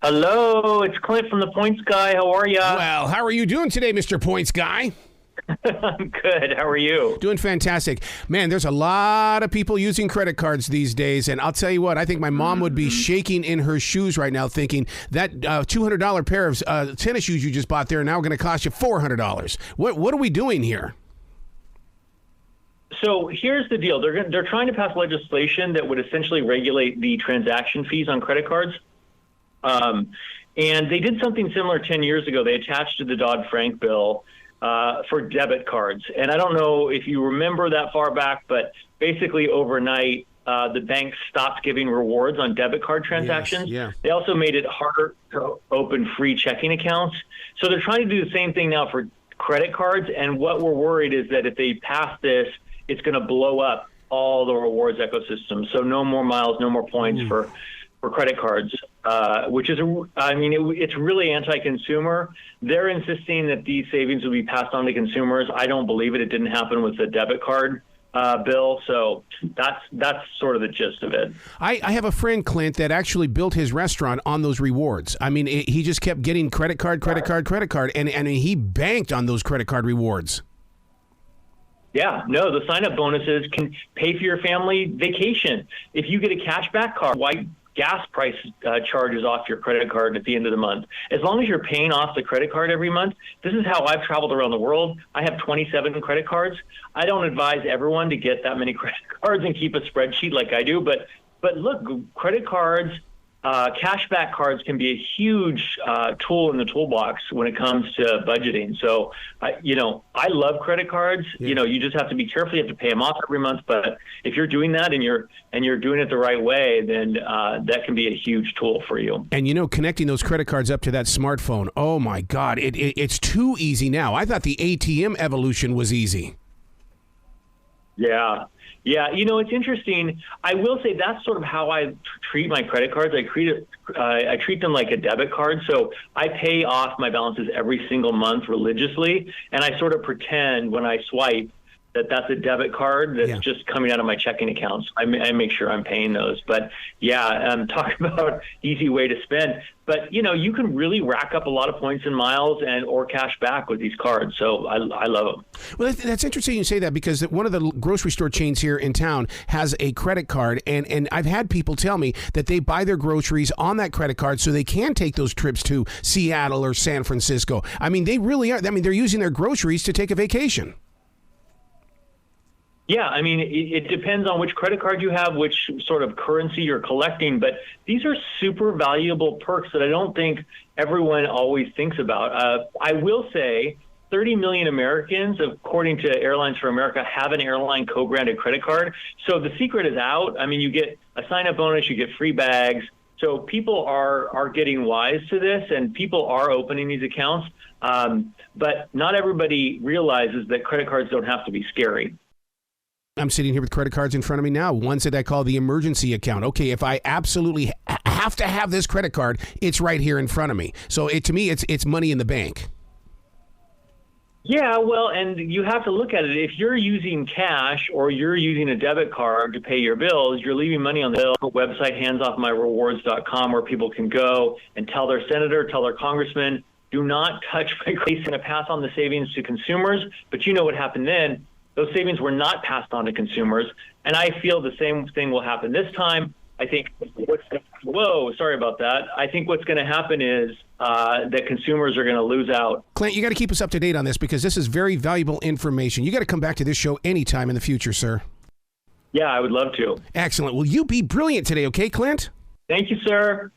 Hello, it's Clint from the Points Guy. How are ya? Well, how are you doing today, Mr. Points Guy? I'm good. How are you? Doing fantastic. Man, there's a lot of people using credit cards these days, and I'll tell you what, I think my mom would be shaking in her shoes right now thinking that $200 pair of tennis shoes you just bought there are now going to cost you $400. What are we doing here? So here's the deal. They're trying to pass legislation that would essentially regulate the transaction fees on credit cards. And they did something similar 10 years ago. They attached to the Dodd-Frank bill for debit cards. And I don't know if you remember that far back, but basically overnight, the banks stopped giving rewards on debit card transactions. Yes, yeah. They also made it harder to open free checking accounts. So they're trying to do the same thing now for credit cards. And what we're worried is that if they pass this, it's going to blow up all the rewards ecosystem. So no more miles, no more points for credit cards, which is, it's really anti-consumer. They're insisting that these savings will be passed on to consumers. I don't believe it. It didn't happen with the debit card bill. So that's sort of the gist of it. I have a friend, Clint, that actually built his restaurant on those rewards. I mean, he just kept getting credit card, and he banked on those credit card rewards. Yeah, no, the sign-up bonuses can pay for your family vacation. If you get a cashback card, why gas price charges off your credit card at the end of the month? As long as you're paying off the credit card every month, this is how I've traveled around the world. I have 27 credit cards. I don't advise everyone to get that many credit cards and keep a spreadsheet like I do, but look, credit cards, cashback cards can be a huge tool in the toolbox when it comes to budgeting. So, I love credit cards. Yeah. You just have to be careful. You have to pay them off every month. But if you're doing that and you're doing it the right way, then that can be a huge tool for you. And, connecting those credit cards up to that smartphone, oh, my God, it's too easy now. I thought the ATM evolution was easy. Yeah. Yeah, it's interesting. I will say that's sort of how I treat my credit cards. I treat them like a debit card. So I pay off my balances every single month religiously, and I sort of pretend when I swipe that that's a debit card that's just coming out of my checking accounts. I make sure I'm paying those. But talk about easy way to spend. But you can really rack up a lot of points and miles or cash back with these cards. So I love them. Well, that's interesting you say that, because one of the grocery store chains here in town has a credit card, and I've had people tell me that they buy their groceries on that credit card so they can take those trips to Seattle or San Francisco. I mean, they really are. I mean, they're using their groceries to take a vacation. Yeah, I mean, it depends on which credit card you have, which sort of currency you're collecting, but these are super valuable perks that I don't think everyone always thinks about. I will say 30 million Americans, according to Airlines for America, have an airline co-branded credit card. So the secret is out. I mean, you get a sign-up bonus, you get free bags. So people are getting wise to this, and people are opening these accounts. But not everybody realizes that credit cards don't have to be scary. I'm sitting here with credit cards in front of me now. Ones that I call the emergency account. Okay, if I absolutely have to have this credit card, it's right here in front of me. So to me, it's money in the bank. Yeah, well, and you have to look at it. If you're using cash or you're using a debit card to pay your bills, you're leaving money on the bill. Website handsoffmyrewards.com, where people can go and tell their senator, tell their congressman, do not touch my credit. Going to pass on the savings to consumers. But you know what happened then? Those savings were not passed on to consumers, and I feel the same thing will happen this time. I think sorry about that. I think what's going to happen is that consumers are going to lose out. Clint, you got to keep us up to date on this, because this is very valuable information. You got to come back to this show anytime in the future, sir. Yeah, I would love to. Excellent. Well, you be brilliant today, okay, Clint? Thank you, sir.